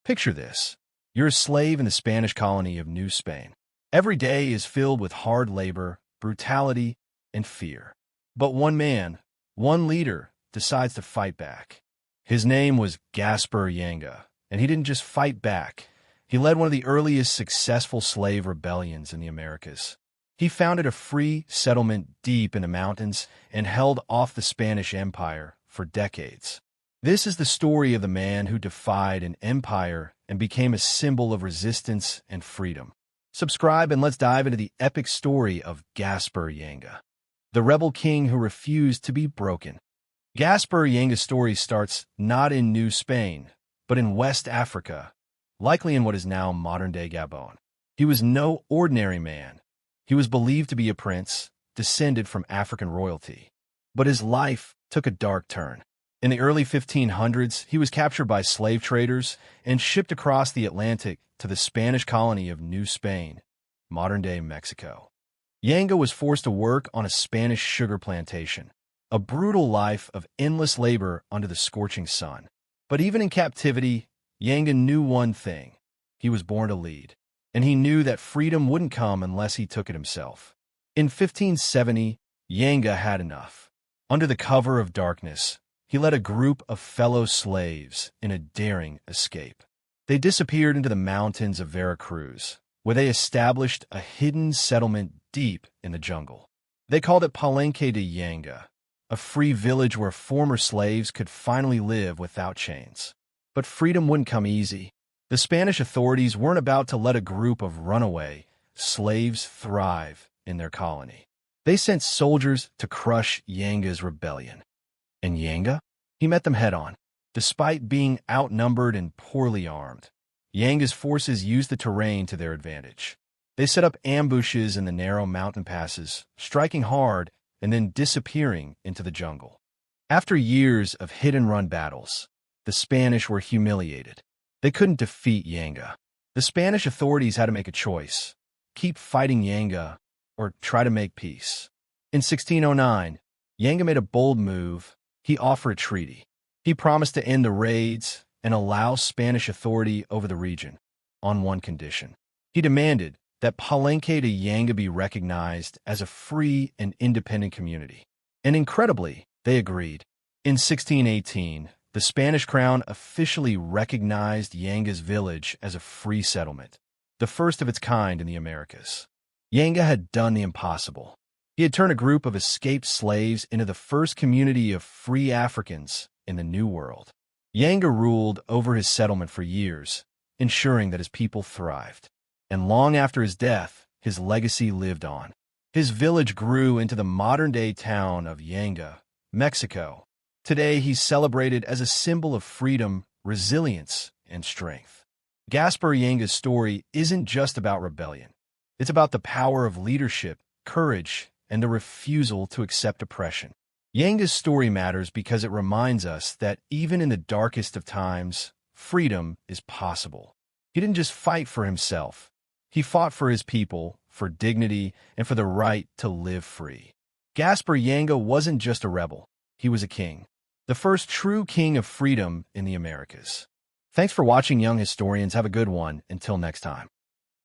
Picture this. You're a slave in the Spanish colony of New Spain. Every day is filled with hard labor, brutality, and fear. But one man, one leader, decides to fight back. His name was Gaspar Yanga, and he didn't just fight back. He led one of the earliest successful slave rebellions in the Americas. He founded a free settlement deep in the mountains and held off the Spanish Empire for decades. This is the story of the man who defied an empire and became a symbol of resistance and freedom. Subscribe and let's dive into the epic story of Gaspar Yanga, the rebel king who refused to be broken. Gaspar Yanga's story starts not in New Spain, but in West Africa, likely in what is now modern-day Gabon. He was no ordinary man. He was believed to be a prince, descended from African royalty. But his life took a dark turn. In the early 1500s, he was captured by slave traders and shipped across the Atlantic to the Spanish colony of New Spain, modern-day Mexico. Yanga was forced to work on a Spanish sugar plantation, a brutal life of endless labor under the scorching sun. But even in captivity, Yanga knew one thing. He was born to lead, and he knew that freedom wouldn't come unless he took it himself. In 1570, Yanga had enough. Under the cover of darkness, he led a group of fellow slaves in a daring escape. They disappeared into the mountains of Veracruz, where they established a hidden settlement deep in the jungle. They called it Palenque de Yanga, a free village where former slaves could finally live without chains. But freedom wouldn't come easy. The Spanish authorities weren't about to let a group of runaway slaves thrive in their colony. They sent soldiers to crush Yanga's rebellion. And Yanga? He met them head-on. Despite being outnumbered and poorly armed, Yanga's forces used the terrain to their advantage. They set up ambushes in the narrow mountain passes, striking hard and then disappearing into the jungle. After years of hit-and-run battles, the Spanish were humiliated. They couldn't defeat Yanga. The Spanish authorities had to make a choice: keep fighting Yanga or try to make peace. In 1609, Yanga made a bold move. He offered a treaty. He promised to end the raids and allow Spanish authority over the region on one condition. He demanded that Palenque de Yanga be recognized as a free and independent community. And incredibly, they agreed. In 1618, the Spanish crown officially recognized Yanga's village as a free settlement, the first of its kind in the Americas. Yanga had done the impossible. He had turned a group of escaped slaves into the first community of free Africans in the New World. Yanga ruled over his settlement for years, ensuring that his people thrived. And long after his death, his legacy lived on. His village grew into the modern-day town of Yanga, Mexico. Today, he's celebrated as a symbol of freedom, resilience, and strength. Gaspar Yanga's story isn't just about rebellion. It's about the power of leadership, courage, and the refusal to accept oppression. Yanga's story matters because it reminds us that even in the darkest of times, freedom is possible. He didn't just fight for himself. He fought for his people, for dignity, and for the right to live free. Gaspar Yanga wasn't just a rebel. He was a king, the first true king of freedom in the Americas. Thanks for watching, young historians. Have a good one. Until next time.